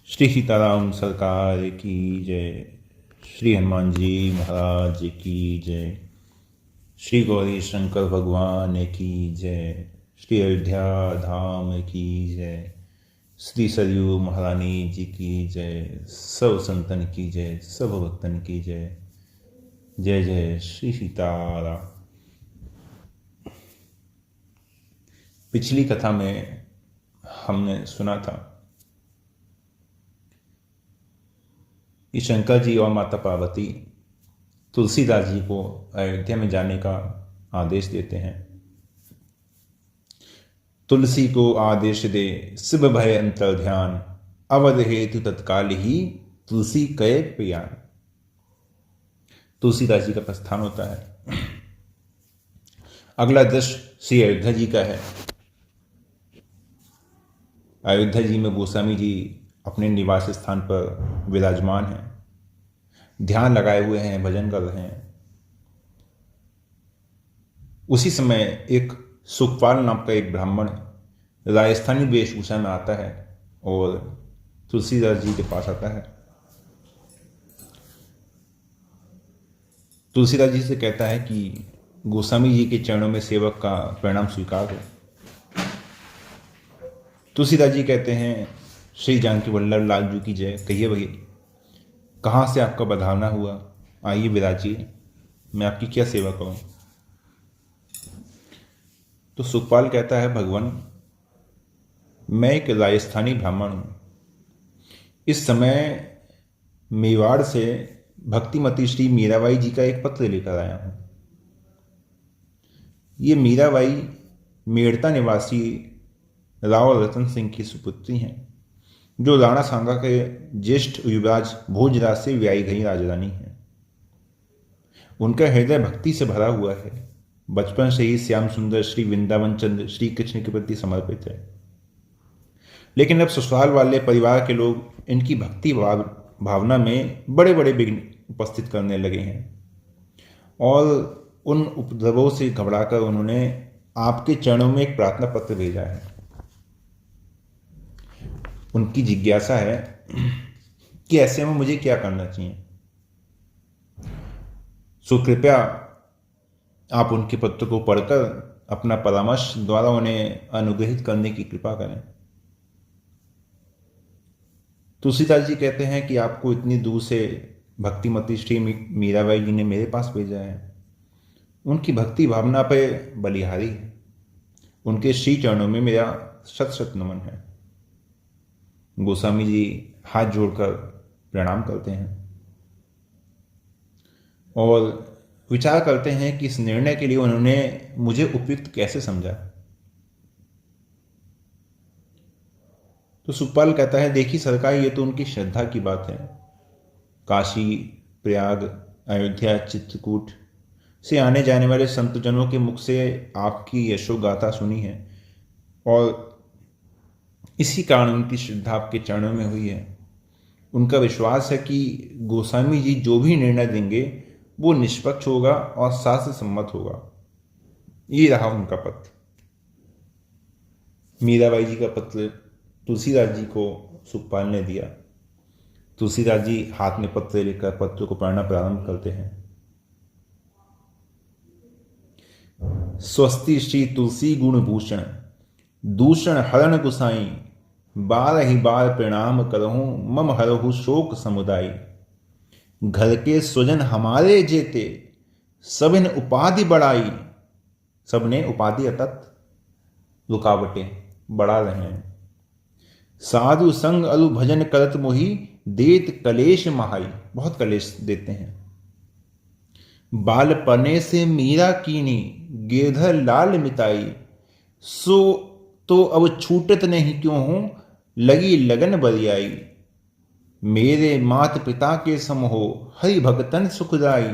श्री सीताराम सरकार की जय। श्री हनुमान जी महाराज की जय। श्री गौरी शंकर भगवान की जय। श्री अयोध्या धाम की जय। श्री सरयू महारानी जी की जय। सब संतन की जय, सब भक्तन की जय। जय जय श्री सीताराम। पिछली कथा में हमने सुना था कि शंकर जी और माता पार्वती तुलसीदास जी को अयोध्या में जाने का आदेश देते हैं। तुलसी को आदेश दे शिव भय अंतर ध्यान, अवध हेतु तत्काल ही तुलसी कय पियान। तुलसीदास जी का प्रस्थान होता है। अगला दृश्य श्री अयोध्या जी का है। अयोध्या जी में गोस्वामी जी अपने निवास स्थान पर विराजमान हैं, ध्यान लगाए हुए हैं, भजन कर रहे हैं। उसी समय एक सुखपाल नाम का एक ब्राह्मण राजस्थानी वेशभूषा में आता है और तुलसीदास जी के पास आता है। तुलसीदास जी से कहता है कि गोस्वामी जी के चरणों में सेवक का प्रणाम स्वीकार हो। तुलसीदास जी कहते हैं, श्री जानकी वल्लभ लाल जी की जय। कहिए भैया, कहाँ से आपका बधाना हुआ? आइए विराजिए, मैं आपकी क्या सेवा करूं? तो सुखपाल कहता है, भगवान मैं एक राजस्थानी ब्राह्मण हूं। इस समय मेवाड़ से भक्तिमती श्री मीराबाई जी का एक पत्र लेकर आया हूं। ये मीराबाई मेड़ता निवासी राव रतन सिंह की सुपुत्री हैं, जो राणा सांगा के ज्येष्ठ युवराज भोजराज से व्याई गई राजधानी है। उनका हृदय भक्ति से भरा हुआ है। बचपन से ही श्याम सुंदर श्री वृंदावन चंद्र श्री कृष्ण के प्रति समर्पित है। लेकिन अब ससुराल वाले परिवार के लोग इनकी भक्ति भावना में बड़े बड़े विघ्न उपस्थित करने लगे हैं और उन उपद्रवों से घबराकर उन्होंने आपके चरणों में एक प्रार्थना पत्र भेजा है। उनकी जिज्ञासा है कि ऐसे में मुझे क्या करना चाहिए। सो कृपया आप उनके पत्र को पढ़कर अपना परामर्श द्वारा उन्हें अनुग्रहित करने की कृपा करें। तुलसीदास जी कहते हैं कि आपको इतनी दूर से भक्तिमती श्री मीराबाई जी ने मेरे पास भेजा है। उनकी भक्ति भावना पर बलिहारी है। उनके श्री चरणों में मेरा शत शत नमन है। गोस्वामी जी हाथ जोड़कर प्रणाम करते हैं और विचार करते हैं कि इस निर्णय के लिए उन्होंने मुझे उपयुक्त कैसे समझा। तो सुखपाल कहता है, देखिए सरकार, ये तो उनकी श्रद्धा की बात है। काशी, प्रयाग, अयोध्या, चित्रकूट से आने जाने वाले संतजनों के मुख से आपकी यशोगाथा सुनी है और इसी कारण उनकी श्रद्धा आपके चरणों में हुई है। उनका विश्वास है कि गोस्वामी जी जो भी निर्णय देंगे वो निष्पक्ष होगा और शास्त्र सम्मत होगा। ये रहा उनका पत्र। मीराबाई जी का पत्र तुलसीदास जी को सुखपाल ने दिया। तुलसीदास जी हाथ में पत्र लेकर पत्र को पढ़ना प्रारंभ करते हैं। स्वस्ति श्री तुलसी गुण भूषण, दूषण हरण गुसाई, बार ही बार प्रणाम करहूं, मम हरहु शोक समुदाय। घर के स्वजन हमारे जेते, सबिन उपाधि बढ़ाई। सबने उपाधि अर्थात रुकावटें बढ़ा रहे हैं। साधु संग अलु भजन करत मोही, देत कलेश महाई। बहुत कलेश देते हैं। बाल पने से मीरा कीनी, गिरधर लाल मिताई। सो तो अब छूटत नहीं क्यों हूं, लगी लगन बरियाई। मेरे मात पिता के सम हो, हरि भगतन सुखदाई।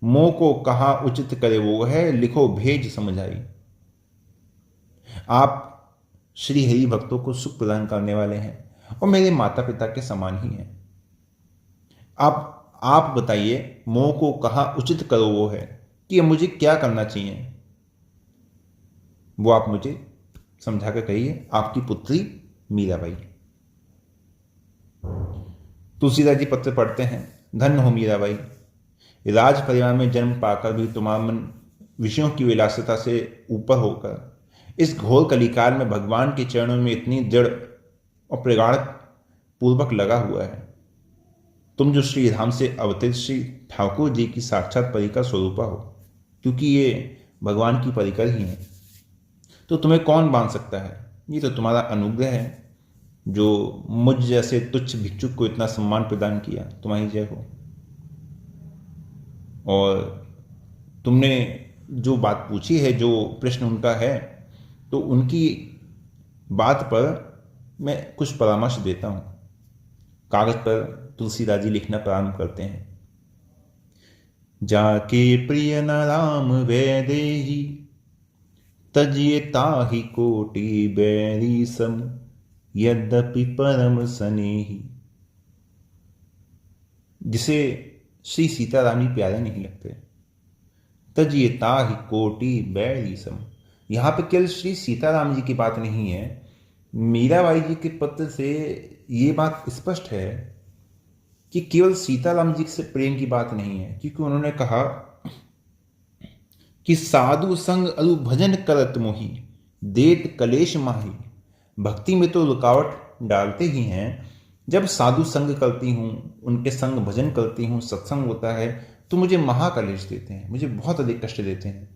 मोह को कहा उचित करे वो है, लिखो भेज समझाई। आप श्री हरि भक्तों को सुख प्रदान करने वाले हैं और मेरे माता पिता के समान ही हैं। आप बताइए, मोह को कहा उचित करो वो है कि मुझे क्या करना चाहिए, वो आप मुझे समझा कर कहिए। आपकी पुत्री मीराबाई। तुलसीदास जी पत्र पढ़ते हैं, धन्य हो मीराबाई, राज परिवार में जन्म पाकर भी तुम्हारा मन विषयों की विलासिता से ऊपर होकर इस घोर कलिकाल में भगवान के चरणों में इतनी दृढ़ और प्रगाढ़ पूर्वक लगा हुआ है। तुम जो श्री धाम से अवतरित श्री ठाकुर जी की साक्षात परिकर स्वरूपा हो, क्योंकि ये भगवान की परिकर ही है, तो तुम्हें कौन बांध सकता है। ये तो तुम्हारा अनुग्रह है जो मुझ जैसे तुच्छ भिक्षुक को इतना सम्मान प्रदान किया। तुम्हारी जय हो। और तुमने जो बात पूछी है, जो प्रश्न उनका है, तो उनकी बात पर मैं कुछ परामर्श देता हूं। कागज पर तुलसीदास जी लिखना प्रारंभ करते हैं। जाके प्रिय न राम वैदेही, तजिए ताहि कोटि बैरी सम, यद्यपि परम स्नेही। जिसे श्री सीताराम जी प्यारे नहीं लगते, तजिए ताहि कोटि बैरी सम। यहां पे केवल श्री सीताराम जी की बात नहीं है, मीराबाई जी के पत्र से ये बात स्पष्ट है कि केवल सीताराम जी से प्रेम की बात नहीं है, क्योंकि उन्होंने कहा कि साधु संग अरु भजन करत मोही, देत कलेश माही। भक्ति में तो रुकावट डालते ही हैं। जब साधु संग करती हूँ, उनके संग भजन करती हूँ, सत्संग होता है, तो मुझे महाकलेश देते हैं, मुझे बहुत अधिक कष्ट देते हैं।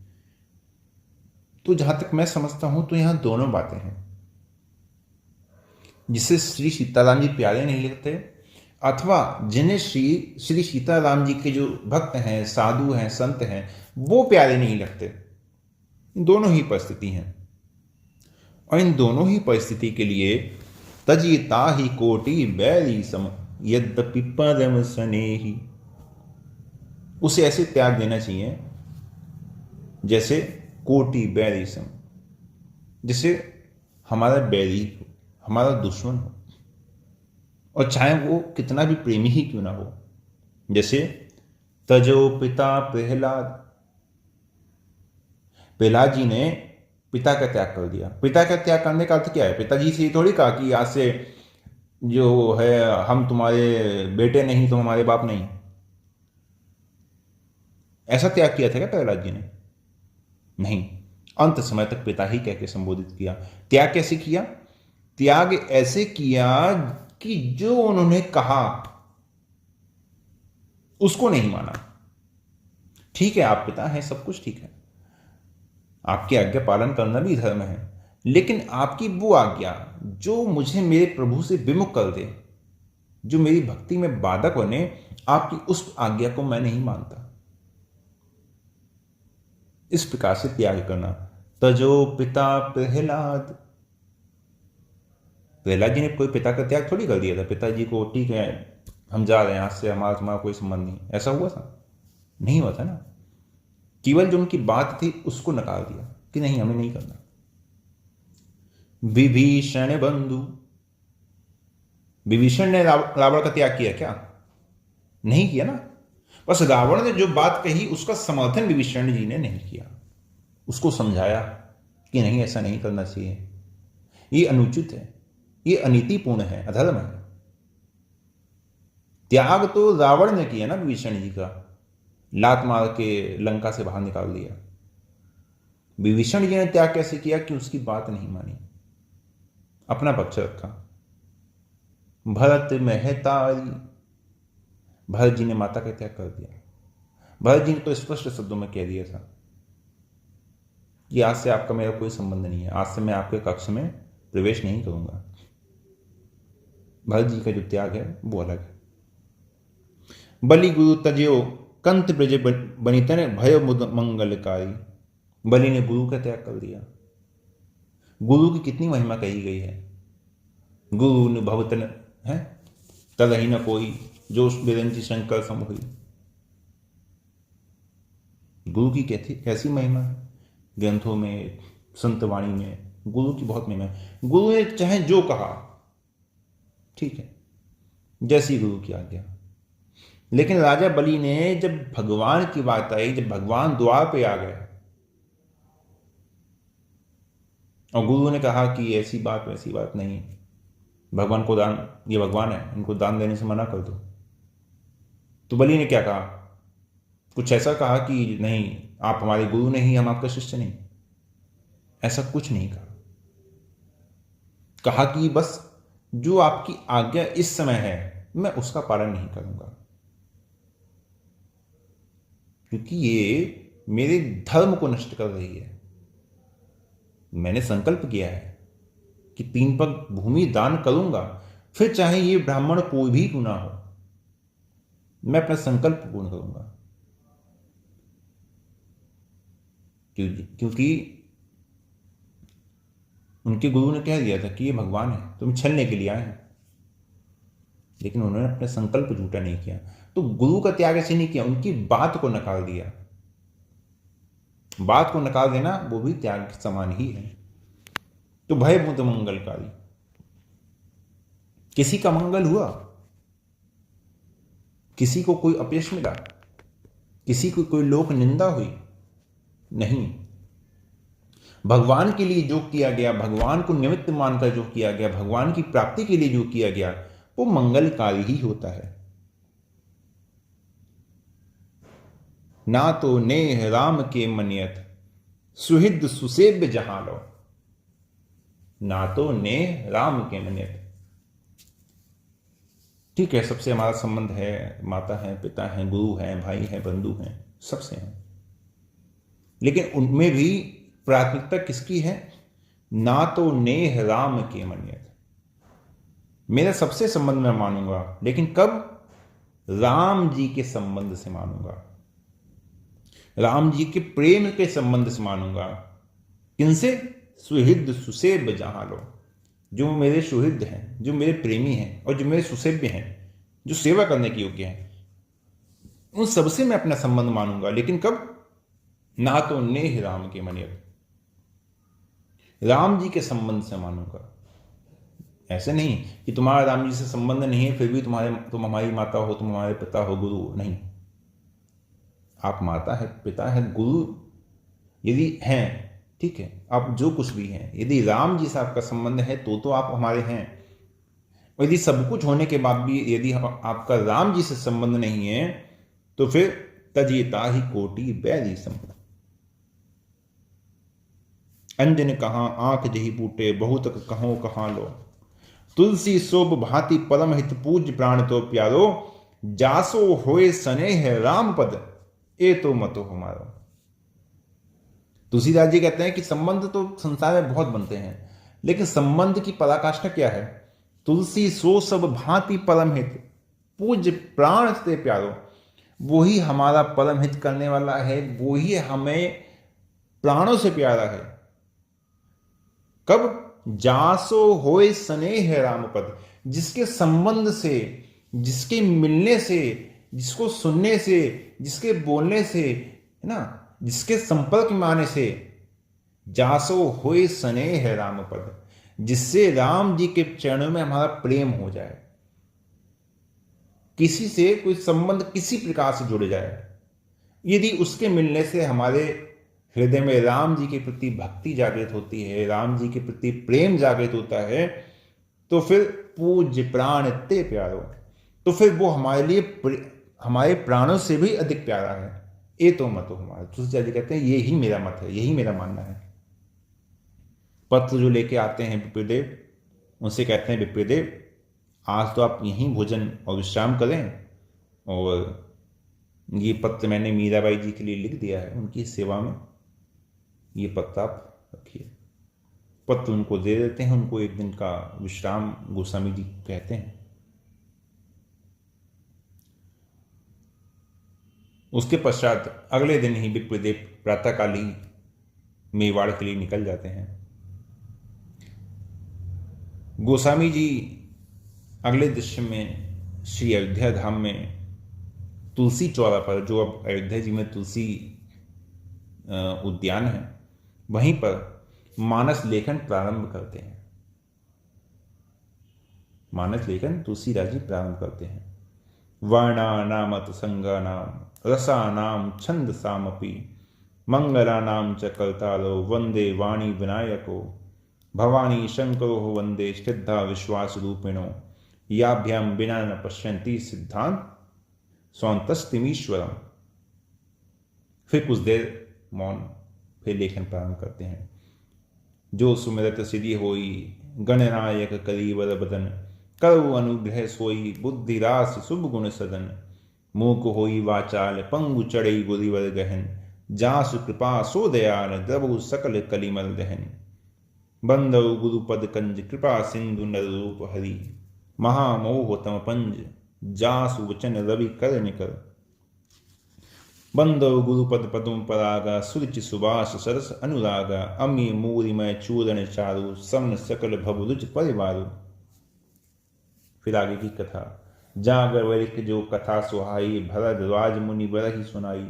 तो जहां तक मैं समझता हूं तो यहां दोनों बातें हैं। जिसे श्री सीताराम जी प्यारे नहीं लगते, अथवा जिन्हें श्री सीताराम जी के जो भक्त हैं, साधु हैं, संत हैं, वो प्यारे नहीं लगते। दोनों ही परिस्थिति हैं। और इन दोनों ही परिस्थिति के लिए तजिता ही कोटि बैरी सम, यद्यपि परम स्नेही। उसे ऐसे त्याग देना चाहिए जैसे कोटि बैरी सम, जैसे हमारा बैरी हो, हमारा दुश्मन हो, और चाहे वो कितना भी प्रेमी ही क्यों ना हो। जैसे तजो पिता प्रहलाद, प्रहलाद जी ने पिता का त्याग कर दिया। पिता का त्याग करने का अर्थ क्या है? पिताजी से ये थोड़ी कहा कि आज से जो है हम तुम्हारे बेटे नहीं, तुम हमारे बाप नहीं। ऐसा त्याग किया था क्या प्रहलाद जी ने? नहीं, अंत समय तक पिता ही कह के संबोधित किया। त्याग कैसे किया? त्याग ऐसे किया कि जो उन्होंने कहा उसको नहीं माना। ठीक है, आप पिता हैं, सब कुछ ठीक है, आपकी आज्ञा पालन करना भी धर्म है, लेकिन आपकी वो आज्ञा जो मुझे मेरे प्रभु से विमुख कर दे, जो मेरी भक्ति में बाधक बने, आपकी उस आज्ञा को मैं नहीं मानता। इस प्रकार से त्याग करना। तजो पिता प्रहलाद, प्रहलाद जी ने कोई पिता का त्याग थोड़ी कर दिया था। पिताजी को ठीक है हम जा रहे हैं, आज से हमारा तुम्हारा कोई संबंध नहीं, ऐसा हुआ था? नहीं हुआ था ना। केवल जो उनकी बात थी उसको नकार दिया कि नहीं, हमें नहीं करना। विभीषण बंधु, विभीषण ने रावण का त्याग किया क्या? नहीं किया ना। बस रावण ने जो बात कही उसका समर्थन विभीषण जी ने नहीं किया, उसको समझाया कि नहीं, ऐसा नहीं करना चाहिए, ये अनुचित है, ये अनीतिपूर्ण है, अधर्म है। त्याग तो रावण ने किया ना विभीषण जी का, लात मार के लंका से बाहर निकाल दिया। विभीषण जी ने त्याग कैसे किया? कि उसकी बात नहीं मानी, अपना पक्ष रखा। भरत महतारी, भरत जी ने माता का त्याग कर दिया। भरत जी ने तो स्पष्ट शब्दों में कह दिया था कि आज से आपका मेरा कोई संबंध नहीं है, आज से मैं आपके कक्ष में प्रवेश नहीं करूंगा। भरत जी का जो त्याग है वो अलग है। बलि गुरु तजयो कंत ब्रज बनितन भय मुद मंगलकारी, बलि ने गुरु का त्याग कर दिया। गुरु की कितनी महिमा कही गई है। गुरु ने भवतन है तलही न कोई, जो बिरंजी शंकर समोही। गुरु की कैसी महिमा है ग्रंथों में, संतवाणी में गुरु की बहुत महिमा है। गुरु ने चाहे जो कहा, ठीक है, जैसी गुरु की आज्ञा। लेकिन राजा बलि ने जब भगवान की बात आई, जब भगवान द्वार पे आ गए और गुरु ने कहा कि ऐसी बात वैसी बात नहीं, भगवान को दान, ये भगवान है, इनको दान देने से मना कर दो। तो बलि ने क्या कहा? कुछ ऐसा कहा कि नहीं आप हमारे गुरु नहीं, हम आपका शिष्य नहीं, ऐसा कुछ नहीं कहा। कहा कि बस जो आपकी आज्ञा इस समय है मैं उसका पालन नहीं करूंगा, क्योंकि ये मेरे धर्म को नष्ट कर रही है। मैंने संकल्प किया है कि 3 पग भूमि दान करूंगा, फिर चाहे ये ब्राह्मण कोई भी क्यों ना हो, मैं अपना संकल्प पूर्ण करूंगा। क्योंकि उनके गुरु ने कह दिया था कि ये भगवान है, तुम छलने के लिए आए हैं, लेकिन उन्होंने अपना संकल्प झूठा नहीं किया। तो गुरु का त्याग ऐसे नहीं किया, उनकी बात को नकार दिया। बात को नकार देना वो भी त्याग के समान ही है। तो भय मुद मंगलकारी, किसी का मंगल हुआ, किसी को कोई अपयश मिला, किसी को कोई लोक निंदा हुई? नहीं। भगवान के लिए जो किया गया, भगवान को निमित्त मानकर जो किया गया, भगवान की प्राप्ति के लिए जो किया गया, वो मंगलकारी ही होता है। ना तो नेह राम के मनियत, सुहृद सुसेव्य जहां लो। ना तो नेह राम के मनियत, ठीक है, सबसे हमारा संबंध है, माता है, पिता है, गुरु है, भाई है, बंधु हैं, सबसे हैं, लेकिन उनमें भी प्राथमिकता किसकी है? ना तो नेह राम के मनियत, मेरा सबसे संबंध मैं मानूंगा, लेकिन कब? राम जी के संबंध से मानूंगा, राम जी के प्रेम के संबंध से मानूंगा। किनसे? सुहृद सुसेव्य जहां लो, जो मेरे सुहृद हैं, जो मेरे प्रेमी हैं और जो मेरे सुसेव्य हैं, जो सेवा करने के योग्य हैं, उन सबसे मैं अपना संबंध मानूंगा, लेकिन कब? ना तो नेह राम के मनियत, राम जी के संबंध से मानूंगा। ऐसे नहीं कि तुम्हारा राम जी से संबंध नहीं है फिर भी तुम हमारी माता हो, तुम हमारे पिता हो, गुरु नहीं। आप माता है, पिता है, गुरु यदि हैं, ठीक है, आप जो कुछ भी हैं, यदि राम जी से आपका संबंध है तो आप हमारे हैं। और यदि सब कुछ होने के बाद भी यदि आपका राम जी से संबंध नहीं है तो फिर तजेता ही कोटि बैरी संबंध। अंजन कहां आंख जही बूटे, बहुत कहो कहां लो। तुलसी शोभ भांति परम हित, पूज प्राण तो प्यारो। जासो होए स्नेह राम पद, ए तो मतो हमारो। तुलसीदास जी कहते हैं कि संबंध तो संसार में बहुत बनते हैं, लेकिन संबंध की पराकाष्ठा क्या है? तुलसी सो सब भांति परम हित, पूज प्राण से प्यारो। वो ही हमारा परम हित करने वाला है, वो ही हमें प्राणों से प्यारा है। कब? जासो होए स्नेह राम पद, जिसके संबंध से, जिसके मिलने से, जिसको सुनने से, जिसके बोलने से, है ना, जिसके संपर्क में आने से, जासो होए स्नेह राम पद, जिससे राम जी के चरणों में हमारा प्रेम हो जाए, किसी से कोई संबंध किसी प्रकार से जुड़ जाए, यदि उसके मिलने से हमारे हृदय में राम जी के प्रति भक्ति जागृत होती है, राम जी के प्रति प्रेम जागृत होता है, तो फिर पूज्य प्राण ते प्यारो, तो फिर वो हमारे लिए हमारे प्राणों से भी अधिक प्यारा है। ये तो मत हो हमारा। तुलसीदास जी कहते हैं ये ही मेरा मत है, यही मेरा मानना है। पत्र जो लेके आते हैं विप्रदेव, उनसे कहते हैं विप्रदेव आज तो आप यहीं भोजन और विश्राम करें, और ये पत्र मैंने मीराबाई जी के लिए लिख दिया है, उनकी सेवा में ये पत्र आप रखिए। पत्र उनको दे देते हैं, उनको एक दिन का विश्राम गोस्वामी जी कहते हैं। उसके पश्चात अगले दिन ही विप्रदेव प्रातःकाल ही मेवाड़ के लिए निकल जाते हैं। गोस्वामी जी अगले दृश्य में श्री अयोध्या धाम में तुलसी चौरा पर, जो अब अयोध्या जी में तुलसी उद्यान है, वहीं पर मानस लेखन प्रारंभ करते हैं। मानस लेखन तुलसीदास जी प्रारंभ करते हैं। वर्णानामत संगानाम रसानाम छंद सामपि, मंगलानाम च कर्तारो, वंदे वाणी विनायको, भवानी शंकरो वंदे श्रद्धा विश्वास रूपिणो याभ्याम बिना न पश्यंती सिद्धांत सौंतस्तिमीश्वरम। फिर कुछ देर मौन, फिर लेखन प्रारंभ करते हैं। जो सुमिरत सिद्धि होई गणनायक करीवर बदन, करु अनुग्रह सोई बुद्धि रास शुभ गुण सदन। मूक होई वाचाल पंगु चढ़ई गुरिवर गहन, जासु कृपा सो दयाल द्रवु सकल कलिमल दहन। बंदव गुरुपद कंज कृपा सिंधु नर रूप हरि, महामोह तम पंज जासु वचन रवि कर निकर। बंदव गुरुपद पद्म परागा, सुरुचि सुबास सरस अनुरागा। अमी मूरिमय चूरण चारु, समन सकल भव रुच परिवारु। फिर आगे की कथा। जागर वरिक जो कथा सुहाई, भरद्वाज मुनि बरहि सुनाई।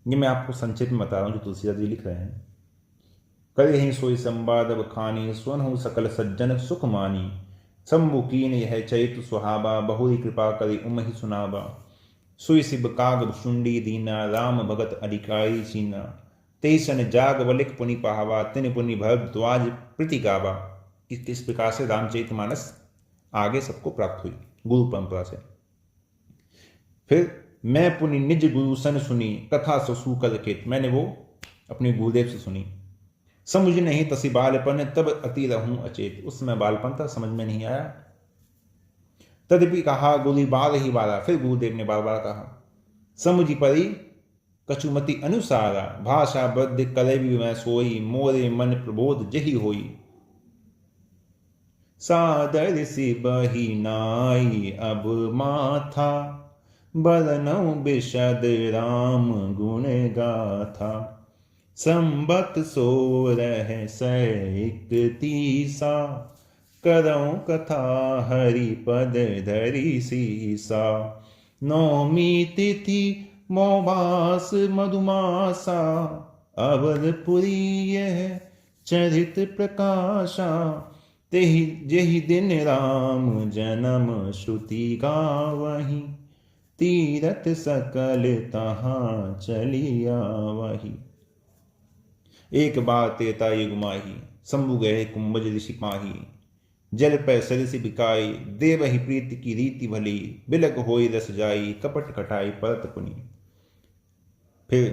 ये मैं आपको संक्षिप्त में बता रहा हूँ जो तुलसीदास जी लिख रहे हैं। करे ही सोई संवाद बखानी, सुनहु सकल सज्जन सुख मानी। शंभु कीन यह चरित सुहावा, बहुरी कृपा करी उमहि सुनावा। सुई सिब काग शुंडी दीना, राम भगत अधिकारी सीना। तेसन जाग वलिक पुनि पावा, तिन पुनि भरद्वाज प्रीति गावा। इस प्रकार से रामचरितमानस आगे सबको प्राप्त हुई गुरु परंपरा से। फिर मैं पुनि निज गुरु सन सुनी, कथा ससु कर केत। मैंने वो अपने गुरुदेव से सुनी। समझ नहीं तसी बालपन, तब अति रहूं अचेत। उस समय बालपन था, समझ में नहीं आया। तदपि कहा गुरु बाल ही बाला। फिर गुरुदेव ने बार बार कहा। समुझी परी कछुमति अनुसारा, भाषा बद्ध करे भी मैं सोई। मोरे मन प्रबोध जही होई, सादर से बही नाई अब माथा। बरनऊ बिशद राम गुण गाथा, संबत 16 31 करऊं कथा हरि पद धरि सीसा। नौमी तिथि मौमास मधुमासा, अवधपुरी यह चरित प्रकाशा। तेहि जेहि दिन राम जन्म श्रुति गावही, तीरथ सकल तहाँ चलिया वही। एक बार त्रेता युग माही, शंभु गए कुंभज ऋषि पाही। जल पै सरिसि बिकाई, देव ही प्रीति की रीति भली। बिलक होई रस जाई, कपट कटाई परत पुनि। फिर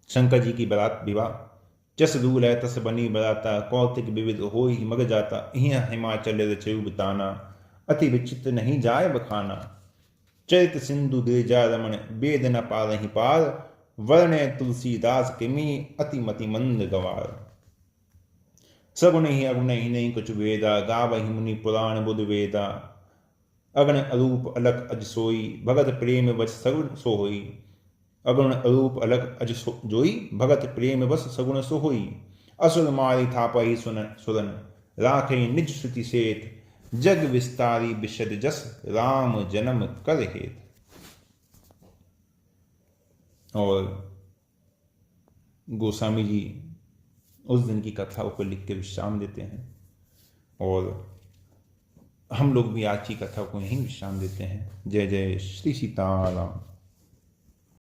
शंकर जी की बरात विवाह। जस दूल है तस बनी बराता, कौतिक विविध होई मग जाता। इहाँ हिमाचल रचयु बिताना, अति विचित्र नहीं जाय बखाना। चरित सिंधु गिरिजा रमण, वेद न पारहि पार। वर्णे तुलसीदास किमी, अति मति मंद गवार। सगुण ही अगुण ही नहीं कुछ वेदा, गावहि मुनि पुराण बुध वेदा। अगण अरूप अलख अज सोई, भगत प्रेम वच सगुण सो होई। अगुण अरूप अलख अज जोई, भगत प्रेम वस सगुण सो होई। असुर मारी थापहि सुरन, राखे निज श्रुति सेत। जग विस्तारी विशद जस, राम जन्म कर हेत। और गोस्वामी जी उस दिन की कथा को लिख के विश्राम देते हैं। और हम लोग भी आज की कथा को यहीं विश्राम देते हैं। जय जय श्री सीताराम।